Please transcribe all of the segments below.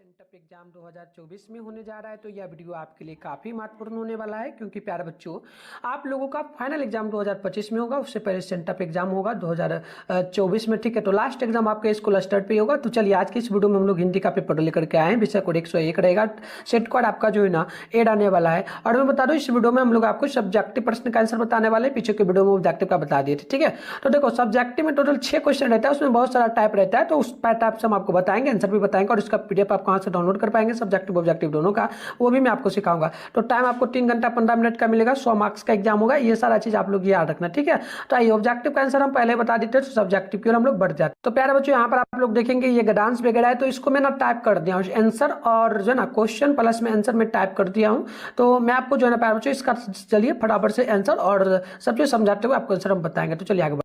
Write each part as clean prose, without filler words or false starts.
Sent up exam 2024 में होने जा रहा है, तो यह वीडियो आपके लिए काफ़ी महत्वपूर्ण होने वाला है, क्योंकि प्यारे बच्चों आप लोगों का फाइनल एग्जाम 2025 में होगा। उससे पहले सेंटअप एग्जाम होगा 2024 में, ठीक है। तो लास्ट एग्जाम आपके स्कूल स्टार्ट पे होगा। तो चलिए आज की इस वीडियो में हम लोग हिंदी का पेपर लेकर के आए हैं। विषय कोड 101 रहेगा। सेट कोड आपका जो है ना एड आने वाला है। और मैं बता दूं इस वीडियो में हम लोग आपको सब्जेक्टिव प्रश्न का आंसर बताने वाले, पीछे के वीडियो में ऑब्जेक्टिव का बता दिए थे, ठीक है। तो देखो सब्जेक्टिव में टोटल 6 क्वेश्चन रहता है, उसमें बहुत सारा टाइप रहता है, तो उस टाइप से हम आपको बताएंगे, आंसर भी बताएंगे, और इसका पीडीएफ आप कहाँ से डाउनलोड कर पाएंगे सब्जेक्टिव ऑब्जेक्टिव दोनों का, वो भी मैं आपको सिखाऊंगा। तो टाइम आपको 3 घंटा 15 मिनट का मिलेगा। 100 मार्क्स का एग्जाम होगा। ये सारा चीज आप लोग याद रखना, ठीक है। तो आइए ऑब्जेक्टिव का आंसर हम पहले बता देते हैं, तो सब्जेक्टिव की ओर हम लोग बढ़ जाते हैं। तो प्यारे बच्चों यहाँ पर आप लोग देखेंगे ये गडांश वगैरह है, तो इसको मैं ना टाइप कर दिया हूँ आंसर, और जो ना क्वेश्चन प्लस में आंसर में टाइप कर दिया हूँ। तो मैं आपको जो है ना प्यारे बच्चों इसका चलिए फटाफट से आंसर और सब चीज समझाते हुए आपको आंसर हम बताएंगे। तो चलिए आगे।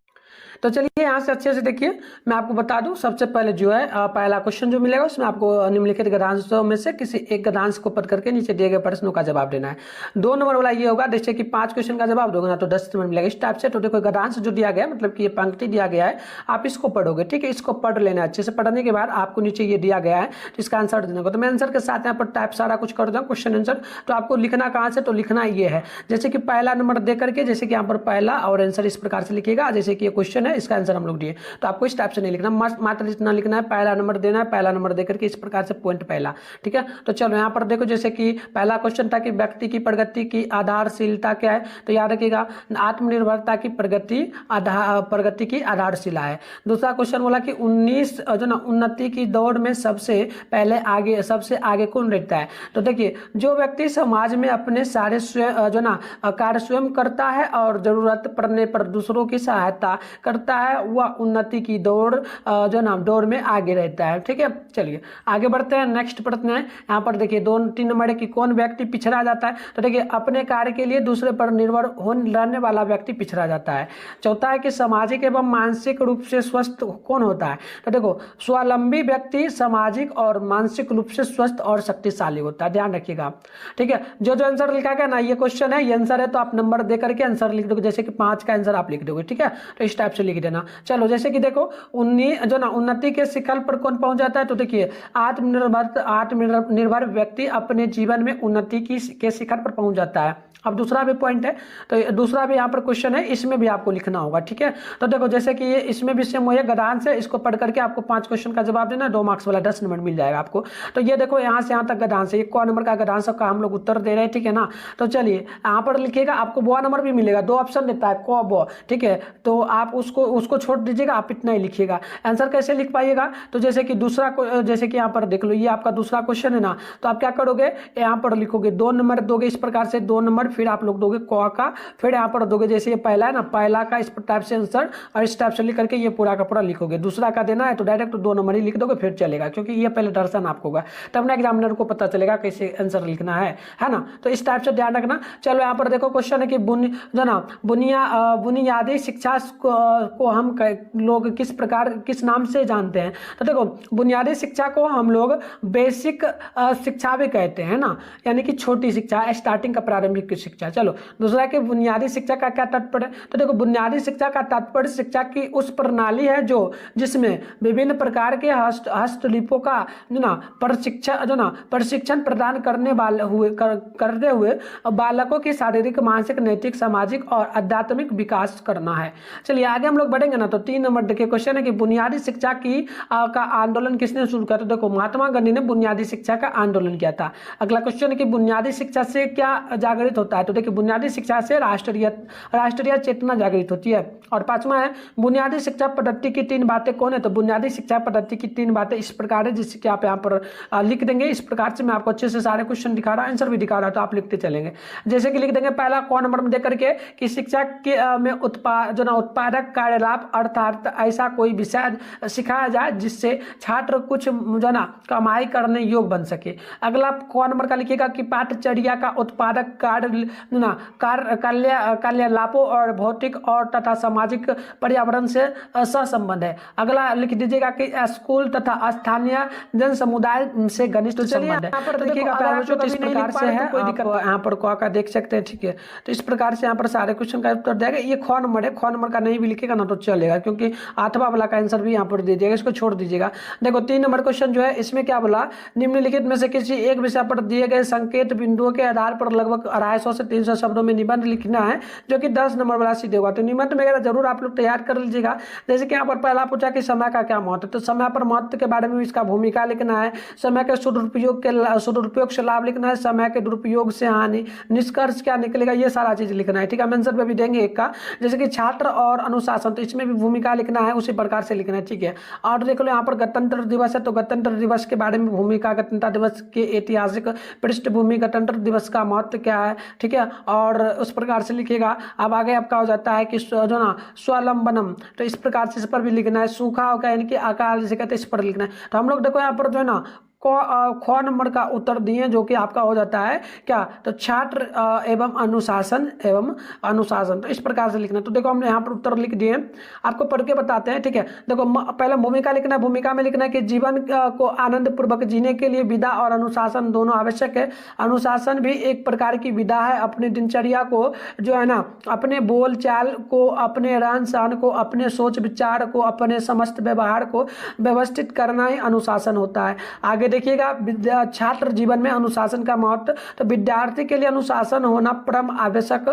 तो चलिए यहाँ से अच्छे से देखिए, मैं आपको बता दूं सबसे पहले जो है पहला क्वेश्चन जो मिलेगा उसमें आपको निम्नलिखित गद्यांशों में से किसी एक गद्यांश को पढ़ करके नीचे दिए गए प्रश्नों का जवाब देना है। 2 नंबर वाला ये होगा, जैसे कि 5 क्वेश्चन का जवाब दोगे ना तो 10 नंबर मिलेगा, इस टाइप से। तो देखो गद्यांश जो दिया गया है, मतलब कि ये पंक्ति दिया गया है, आप इसको पढ़ोगे, ठीक है। इसको पढ़ लेना अच्छे से। पढ़ने के बाद आपको नीचे ये दिया गया है, तो इसका आंसर देने को। तो मैं आंसर के साथ यहाँ पर टाइप सारा कुछ कर दूँ क्वेश्चन आंसर। तो आपको लिखना कहाँ से, तो लिखना ये है, जैसे कि पहला नंबर दे करके, जैसे कि यहाँ पर पहला और आंसर इस प्रकार से लिखिएगा, जैसे कि ये क्वेश्चन है, इसका आंसर हम लोग दिए। तो आपको इस टाइप से नहीं लिखना, मात्र इतना लिखना है, पहला नंबर देना है, पहला नंबर देकर के इस प्रकार से पॉइंट पहला, ठीक है। तो चलो यहाँ पर देखो, जैसे कि पहला क्वेश्चन था कि व्यक्ति की प्रगति की आधारशिलता क्या है, तो याद रखिएगा आत्मनिर्भरता की प्रगति की आधारशिला है। दूसरा क्वेश्चन बोला कि 19 जो ना उन्नति की दौड़ में सबसे आगे कौन रहता है। तो देखिए जो व्यक्ति समाज में अपने सारे जो ना कार्य स्वयं करता है और जरूरत पड़ने पर दूसरों की सहायता करता है, वह उन्नति की दौड़ जो ना दौड़ में आगे रहता है, ठीक है। चलिए आगे बढ़ते हैं। नेक्स्ट प्रश्न है यहाँ पर देखिए 2-3 नंबर है कि कौन व्यक्ति पिछड़ा जाता है। तो देखिए अपने कार्य के लिए दूसरे पर निर्भर रहने वाला व्यक्ति पिछड़ा जाता है। चौथा है कि सामाजिक एवं मानसिक रूप से स्वस्थ कौन होता है। तो देखो स्वावलंबी व्यक्ति सामाजिक और मानसिक रूप से स्वस्थ और शक्तिशाली होता है, ध्यान रखिएगा, ठीक है। जो आंसर लिखा गया ना, ये क्वेश्चन है, ये आंसर है, तो आप नंबर दे करके आंसर लिख दोगे, जैसे कि 5 का आंसर आप लिख दोगे, ठीक है। तो इस टाइप से लिख देना। चलो जैसे कि देखो उन्नति के शिखर पर कौन पहुंच जाता है। तो देखिए आत्मनिर्भर व्यक्ति अपने जीवन में उन्नति के शिखर पर पहुंच जाता है। अब दूसरा भी पॉइंट है, तो दूसरा भी यहाँ पर क्वेश्चन है, इसमें भी आपको लिखना होगा, ठीक है। तो देखो जैसे कि ये इसमें भी सेम वही गद्यांश है, इसको पढ़ करके आपको 5 क्वेश्चन का जवाब देना है, 2 मार्क्स वाला 10 नंबर मिल जाएगा आपको। तो ये देखो यहाँ से यहाँ तक गद्यांश है, 1 नंबर का गद्यांश का हम लोग उत्तर दे रहे हैं, ठीक है ना। तो चलिए यहाँ पर लिखिएगा, आपको ब नंबर भी मिलेगा, 2 ऑप्शन देता है क ब, ठीक है। तो आप उसको छोड़ दीजिएगा, आप इतना ही लिखिएगा। आंसर कैसे लिख पाइएगा, तो जैसे कि दूसरा, जैसे कि यहाँ पर देख लो, ये आपका दूसरा क्वेश्चन है ना, तो आप क्या करोगे, यहाँ पर लिखोगे 2 नंबर दोगे, इस प्रकार से 2 नंबर, फिर आप लोग दोगे क का, फिर यहाँ पर दोगे जैसे ये पहला है ना, पहला का इस टाइप से आंसर, और इस टाइप से लिख करके ये पूरा का पूरा लिखोगे। दूसरा का देना है तो डायरेक्ट 2 नंबर ही लिख दोगे, फिर चलेगा, क्योंकि ये पहले दर्शन आपको होगा, तब ना एग्जामिनर को पता चलेगा कैसे आंसर लिखना है ना। तो इस टाइप से ध्यान रखना। चलो यहाँ पर देखो क्वेश्चन है कि बुनियादी शिक्षा को हम लोग किस नाम से जानते हैं। तो देखो बुनियादी शिक्षा को हम लोग बेसिक शिक्षा भी कहते हैं ना, यानी कि छोटी शिक्षा, स्टार्टिंग का प्रारंभिक शिक्षा। चलो दूसरा कि बुनियादी शिक्षा का क्या तात्पर्य है। तो देखो बुनियादी शिक्षा का तात्पर्य शिक्षा की उस प्रणाली है जिसमें विभिन्न प्रकार के हस्तलिपियों का प्रशिक्षण प्रदान करते हुए बालकों की शारीरिक, मानसिक, नैतिक, सामाजिक और आध्यात्मिक विकास करना है। चलिए आगे हम लोग बढ़ेंगे ना। तो 3 नंबर देखिए क्वेश्चन है कि बुनियादी शिक्षा का आंदोलन किसने शुरू किया। तो देखो महात्मा गांधी ने बुनियादी शिक्षा का आंदोलन किया था। अगला क्वेश्चन है कि बुनियादी शिक्षा से क्या जागृत होता है। तो देखिए बुनियादी शिक्षा से राष्ट्रीय चेतना जागृत होती है। और 5वां है बुनियादी शिक्षा पद्धति की 3 बातें कौन है। तो बुनियादी शिक्षा पद्धति की 3 बातें इस प्रकार है, जिससे कि आप यहाँ पर लिख देंगे। इस प्रकार से मैं आपको अच्छे से सारे क्वेश्चन दिखा रहा हूं, आंसर भी दिखा रहा हूं, तो आप लिखते चलेंगे। जैसे कि लिख देंगे पहला क नंबर में देकर के कि शिक्षा के में उत्पादक कार्यलाभ, अर्थात ऐसा कोई विषय सिखाया जाए जिससे छात्र कुछ कमाई करने योग्य बन सके। अगला क नंबर का लिखिएगा कि पाठ्यचर्या का उत्पादक कार्य ना कार्यालापों और भौतिक और तथा सामाजिक पर्यावरण से सहसंबंध है। अगला लिख दीजिएगा कि स्कूल तथा स्थानीय जन समुदाय से घनिष्ठ संबंध है। यहाँ पर देखिएगा इस प्रकार से है, कोई दिक्कत यहाँ पर का देख सकते हैं, ठीक है। तो इस प्रकार से यहाँ पर सारे क्वेश्चन का उत्तर देगा। ये ख नंबर है, ख नंबर का नहीं भी लिखेगा ना तो चलेगा, क्योंकि 8वां वाला का आंसर भी यहाँ पर दे दिएगा, इसको छोड़ दीजिएगा। देखो 3 नंबर क्वेश्चन जो है इसमें क्या बोला, निम्नलिखित में से किसी एक विषय पर दिए गए संकेत बिंदुओं के आधार पर लगभग 250 से 300 शब्दों में निबंध लिखना है, जो कि 10 नंबर वाला सीधे होगा। तो निबंध वगैरह जरूर आप लोग तैयार कर लीजिएगा। जैसे कि यहाँ पर पहला पूछा कि समय का क्या महत्व है, तो समय पर महत्व के बारे में इसका भूमिका लिखना है, समय के सदुपयोग से लाभ लिखना है, समय के दुरुपयोग से हानि, निष्कर्ष क्या निकलेगा, ये सारा चीज लिखना है, ठीक है। आंसर पे भी देंगे एक का, जैसे कि छात्र और अनुशासन, तो इसमें भी भूमिका लिखना है, उसी प्रकार से लिखना है, ठीक है। और देख लो यहाँ पर गणतंत्र दिवस है, तो गणतंत्र दिवस के बारे में भूमिका, गणतंत्र दिवस के ऐतिहासिक पृष्ठभूमि, गणतंत्र दिवस का महत्व क्या है, ठीक है, और उस प्रकार से लिखिएगा। अब आगे आपका हो जाता है कि जो ना स्वावलंबनम, तो इस प्रकार से इस पर भी लिखना है। सूखा होगा यानी कि अकाल जिसे कहते हैं, इस पर लिखना है। तो हम लोग देखो यहाँ पर जो है ना ख नंबर का उत्तर दिए, जो कि आपका हो जाता है क्या, तो छात्र एवं अनुशासन, तो इस प्रकार से लिखना। तो देखो हमने यहाँ पर उत्तर लिख दिए, आपको पढ़ के बताते हैं, ठीक है। देखो पहले भूमिका लिखना है, भूमिका में लिखना है कि जीवन को आनंद पूर्वक जीने के लिए विधा और अनुशासन दोनों आवश्यक है। अनुशासन भी एक प्रकार की विधा है, अपनी दिनचर्या को जो है ना, अपने बोल चाल को, अपने रहन सहन को, अपने सोच विचार को, अपने समस्त व्यवहार को व्यवस्थित करना ही अनुशासन होता है। आगे देखिएगा छात्र जीवन में अनुशासन का महत्व, तो विद्यार्थी के लिए अनुशासन होना परम आवश्यक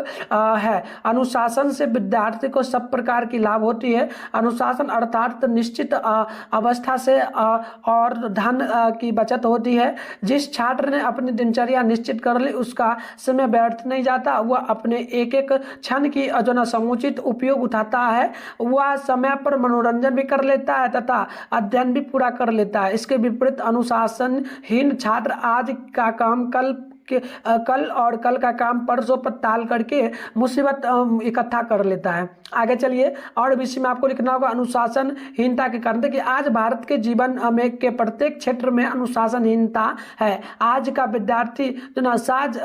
है। अनुशासन से विद्यार्थी को सब प्रकार की लाभ होती है। अनुशासन अर्थात निश्चित अवस्था से और धन की बचत होती है। जिस छात्र ने अपनी दिनचर्या निश्चित कर ली, उसका समय व्यर्थ नहीं जाता, वह अपने एक एक क्षण की जो ना समुचित उपयोग उठाता है, वह समय पर मनोरंजन भी कर लेता है तथा अध्ययन भी पूरा कर लेता है। इसके विपरीत अनुशासनहीन छात्र आज का काम कल और कल का काम परसों पर टाल करके मुसीबत इकट्ठा कर लेता है। आगे चलिए, और भी इसमें आपको लिखना होगा अनुशासनहीनता के कारण। देखिए आज भारत के जीवन में के प्रत्येक क्षेत्र में अनुशासनहीनता है। आज का विद्यार्थी जो ना साज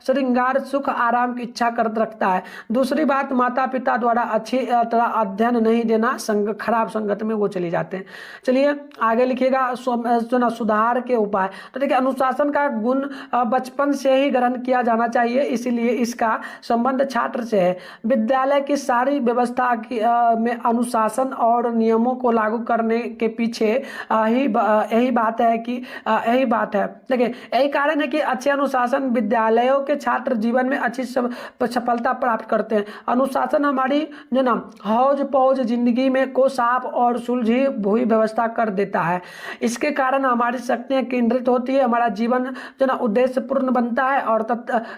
श्रृंगार सुख आराम की इच्छा कर रखता है। दूसरी बात, माता पिता द्वारा अच्छी तरह अध्ययन नहीं देना, खराब संगत में वो चले जाते हैं। चलिए आगे लिखिएगा जो ना सुधार के उपाय। तो देखिए अनुशासन का गुण बचपन से ही ग्रहण किया जाना चाहिए, इसीलिए इसका संबंध छात्र से है। विद्यालय की सारी व्यवस्था में अनुशासन और नियमों को लागू करने के पीछे यही बात है। देखिए यही कारण है कि अच्छे अनुशासन विद्यालयों के छात्र जीवन में अच्छी सफलता प्राप्त करते हैं। अनुशासन हमारी जो ना हौज पौज जिंदगी में को साफ और सुलझी हुई व्यवस्था कर देता है। इसके कारण हमारी शक्तियां केंद्रित होती है, हमारा जीवन जो ना उद्देश्य पूर्ण बनता है और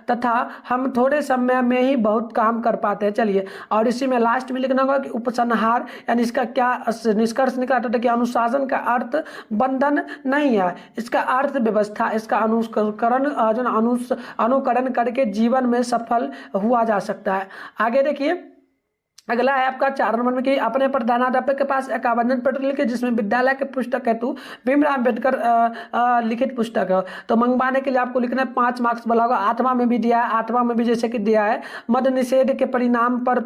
तथा हम थोड़े समय में ही बहुत काम कर पाते हैं। चलिए, और इसी में लास्ट में लिखना होगा कि उपसंहार, यानी इसका क्या निष्कर्ष निकला। तो देखिए अनुशासन का अर्थ बंधन नहीं है, इसका अर्थ व्यवस्था, इसका अनुकरण करके जीवन में सफल हुआ जा सकता है। आगे देखिए अगला है आपका 4 नंबर में कि अपने प्रधानाध्यापक के पास एक आवेदन पत्र लिखे जिसमें विद्यालय के पुस्तक हेतु भीमराव अम्बेडकर लिखित पुस्तक है। तो मंगवाने के लिए आपको लिखना है, 5 मार्क्स वाला होगा। 8वां में भी दिया है, 8वां में भी जैसे कि दिया है मद निषेध के परिणाम पर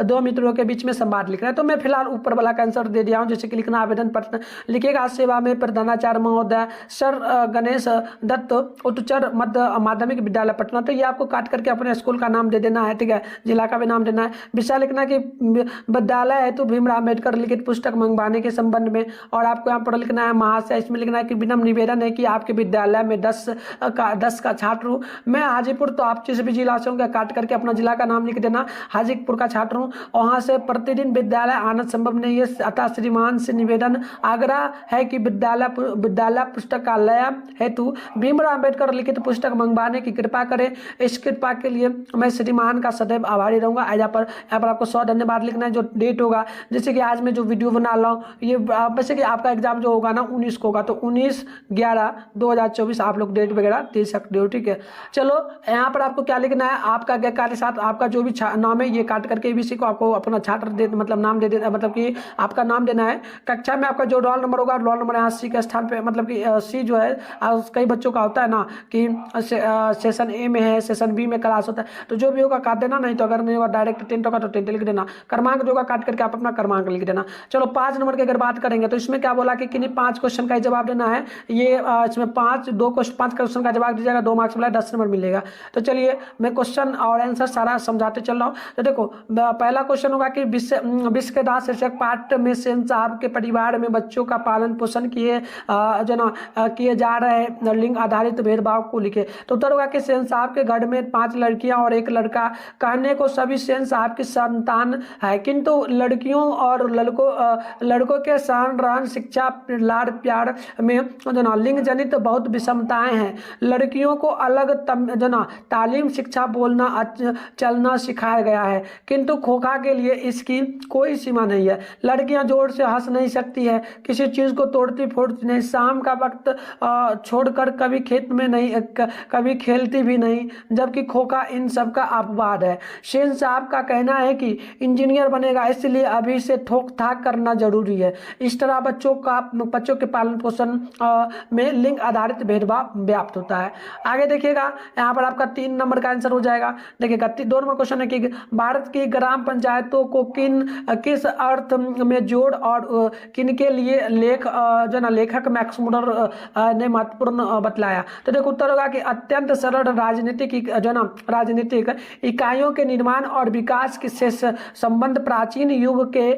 2 मित्रों के बीच में संवाद लिखना है। तो मैं फिलहाल ऊपर वाला का आंसर दे दिया हूँ, जैसे कि लिखना आवेदन पत्र लिखेगा। सेवा में प्रधानाचार्य महोदय सर गणेश दत्त, उच्चतर मध्य माध्यमिक विद्यालय पटना। तो ये आपको काट करके अपने स्कूल का नाम दे देना है, ठीक है, जिला का भी नाम देना है। विषय लिखना कि विद्यालय है तो भीमराव अम्बेडकर लिखित पुस्तक मंगवाने के संबंध में। और आपको यहाँ पर लिखना है महाशय, इसमें लिखना है कि विनम्र निवेदन है कि आपके विद्यालय में 10 का छात्र हूँ, मैं हाजीपुर, तो आप जिस भी जिला से होंगे काट करके अपना जिला का नाम लिख देना, हाजीपुर का छात्र हूँ, वहाँ से प्रतिदिन विद्यालय आना संभव नहीं है, अतः श्रीमान से निवेदन आग्रह है कि विद्यालय पुस्तकालय हेतु भीमराव अम्बेडकर लिखित पुस्तक मंगवाने की कृपा करें। इस कृपा के लिए मैं श्रीमान का सदैव आभारी रहूंगा। यहाँ पर आपको 100 धन्यवाद लिखना है। जो डेट होगा, जैसे कि आज मैं जो वीडियो बना रहा हूँ ये वैसे कि आपका एग्जाम जो होगा ना 19 को होगा, तो 19/11/2024 आप लोग डेट वगैरह दे सकते हो। ठीक है, चलो यहाँ पर आपको क्या लिखना है, आपका गैरकार्य साथ आपका जो भी नाम है ये काट करके ABC को आपको अपना छात्र दे मतलब नाम दे देना, मतलब कि आपका नाम देना है। कक्षा में आपका जो रोल नंबर होगा, रोल नंबर यहाँ C के स्थान पे, मतलब कि C जो है कई बच्चों का होता है ना कि सेशन A में है, सेशन B में क्लास होता है, तो जो भी होगा काट देना, नहीं तो अगर नहीं होगा डायरेक्ट 10 होगा तो 10 लिख देना, क्रमांक जो होगा काट करके आप अपना क्रमांक लिख देना। चलो 5 नंबर की अगर बात करेंगे तो इसमें क्या बोला कि किन्हीं 5 क्वेश्चन का जवाब देना है। ये इसमें 5 क्वेश्चन का जवाब दीजिएगा, 2 मार्क्स मिला, 10 नंबर मिलेगा। तो चलिए मैं क्वेश्चन और आंसर सारा समझाते चल रहा हूँ। तो देखो पहला क्वेश्चन होगा कि विश्व के दास शीर्षक पाठ में सेन साहब के परिवार में बच्चों का पालन पोषण किए जो ना किए जा रहे लिंग आधारित भेदभाव को लिखे। तो उत्तर होगा कि सेन साहब के घर में 5 लड़कियां और 1 लड़का, कहने को सभी सेन साहब की संतान है, किंतु लड़कियों और लड़कों के सहन रहन शिक्षा लाड़ प्यार में जो ना लिंग जनित बहुत विषमताएं हैं। लड़कियों को अलग जो ना तालीम शिक्षा बोलना चलना सिखाया गया है, किंतु खोखा के लिए इसकी कोई सीमा नहीं है। लड़कियां जोर से हंस नहीं सकती है, किसी चीज को तोड़ती फोड़ती नहीं, शाम का वक्त छोड़कर कभी खेत में नहीं कभी खेलती भी नहीं, जबकि खोखा इन सब का अपवाद है। सेन साहब का कहना है कि इंजीनियर बनेगा, इसलिए अभी से ठोक ठाक करना जरूरी है। इस तरह बच्चों के पालन पोषण में लिंग आधारित भेदभाव व्याप्त होता है। आगे देखिएगा, यहाँ पर आपका 3 नंबर का आंसर हो जाएगा। देखिएगा 2 नंबर क्वेश्चन है कि भारत की ग्राम पंचायतों को किस अर्थ में जोड़ और किन के लिए जो ना लेखक मैक्स मुलर ने महत्वपूर्ण बतलाया। तो देखो उत्तर होगा कि अत्यंत सरल राजनीतिक इकाइयों के निर्माण और विकास से संबंध प्राचीन युग के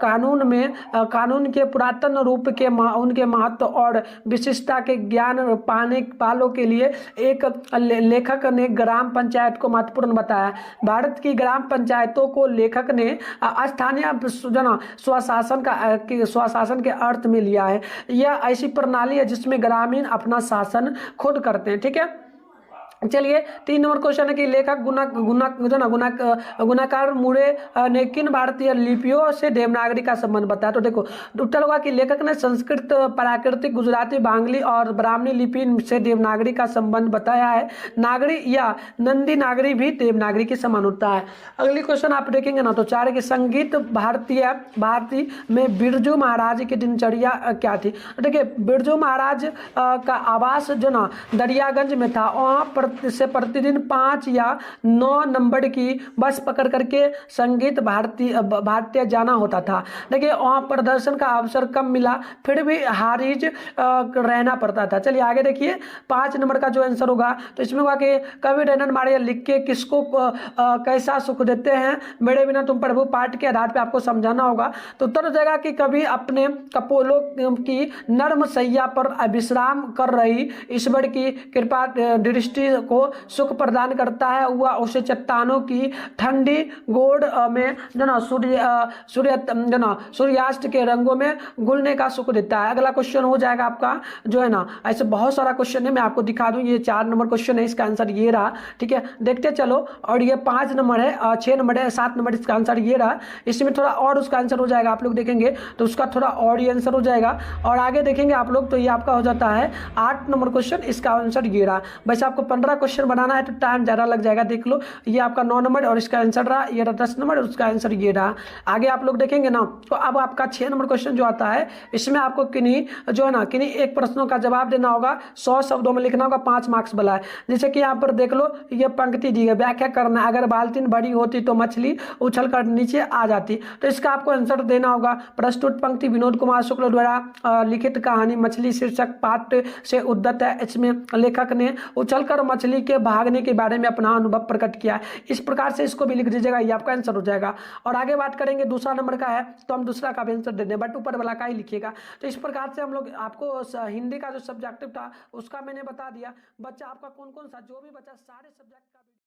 कानून के पुरातन रूप के उनके महत्व और विशिष्टता के ज्ञान पाने वालों के लिए एक लेखक ने ग्राम पंचायत को महत्वपूर्ण बताया। भारत की ग्राम पंचायतों को लेखक ने स्थानीय स्वशासन के अर्थ में लिया है। यह ऐसी प्रणाली है जिसमें ग्रामीण अपना शासन खुद करते हैं। ठीक है, चलिए 3 नंबर क्वेश्चन है कि लेखक गुणाकार मुरे ने किन भारतीय लिपियों से देवनागरी का संबंध बताया। तो देखो उत्तर होगा कि लेखक ने संस्कृत, प्राकृतिक, गुजराती, बांग्ली और ब्राह्मणी लिपि से देवनागरी का संबंध बताया है। नागरी या नंदी नागरी भी देवनागरी के समान होता है। अगली क्वेश्चन आप देखेंगे ना तो 4 की संगीत भारती में बिरजू महाराज की दिनचर्या क्या थी। देखिए बिरजू महाराज का आवास जो ना दरियागंज में था, वहाँ पर से प्रतिदिन 5 या 9 नंबर की बस पकड़ करके संगीत भारतीय जाना होता था। देखिए वहाँ प्रदर्शन का अवसर कम मिला, फिर भी हारिज रहना पड़ता था। चलिए आगे देखिए 5 नंबर का जो आंसर होगा तो इसमें होगा कि कवि रैनन मारिया लिख के किसको कैसा सुख देते हैं, मेरे बिना तुम प्रभु पाठ के आधार पर आपको समझाना होगा। तो उत्तर हो जाएगा कि कवि अपने कपोलों की नर्म सैया पर विश्राम कर रही ईश्वर की कृपा दृष्टि को सुख प्रदान करता है, वह उसे चट्टानों की ठंडी गोद में जो ना सूर्यास्त के रंगों में घुलने का सुख देता है। अगला क्वेश्चन हो जाएगा आपका जो है ना, ऐसे बहुत सारा क्वेश्चन है, मैं आपको दिखा दूं। ये 4 नंबर क्वेश्चन है, इसका आंसर ये रहा। ठीक है, देखते चलो। और ये 5 नंबर है, 6 नंबर है, 7 नंबर, इसका आंसर ये रहा। इसमें थोड़ा और उसका आंसर हो जाएगा, आप लोग देखेंगे तो उसका थोड़ा और ये आंसर हो जाएगा। और आगे देखेंगे आप लोग तो ये आपका हो जाता है 8 नंबर क्वेश्चन, इसका आंसर ये रहा। वैसे आपको 15 क्वेश्चन बनाना है तो टाइम ज़्यादा लग जाएगा, देख लो। ये आपका 9 नंबर और इसका आंसर रहा, ये रहा 10 नंबर, उसका आंसर ये रहा। आगे आप लोग देखेंगे ना तो अब आपका 6 नंबर क्वेश्चन जो आता है, इसमें आपको किन्हीं एक प्रश्नों का जवाब देना होगा, 100 शब्दों में लिखना होगा, 5 मार्क्स वाला है। जैसे कि यहाँ पर देख लो, ये पंक्ति दी है, व्याख्या करना, अगर बाल्टीन बड़ी होती तो मछली उछल कर नीचे आ जाती। तो इसका आपको आंसर देना होगा। प्रस्तुत पंक्ति विनोद कुमार शुक्ल द्वारा लिखित कहानी मछली शीर्षक पाठ से उद्धत है। इसमें लेखक ने उछलकर मछली के भागने के बारे में अपना अनुभव प्रकट किया है। इस प्रकार से इसको भी लिख दीजिएगा, ये आपका आंसर हो जाएगा। और आगे बात करेंगे, दूसरा नंबर का है तो हम दूसरा का भी आंसर दे दें, बट ऊपर वाला का ही लिखिएगा। तो इस प्रकार से हम लोग आपको हिंदी का जो सब्जेक्टिव था उसका मैंने बता दिया। बच्चा आपका कौन कौन सा जो भी बच्चा सारे सब्जेक्ट का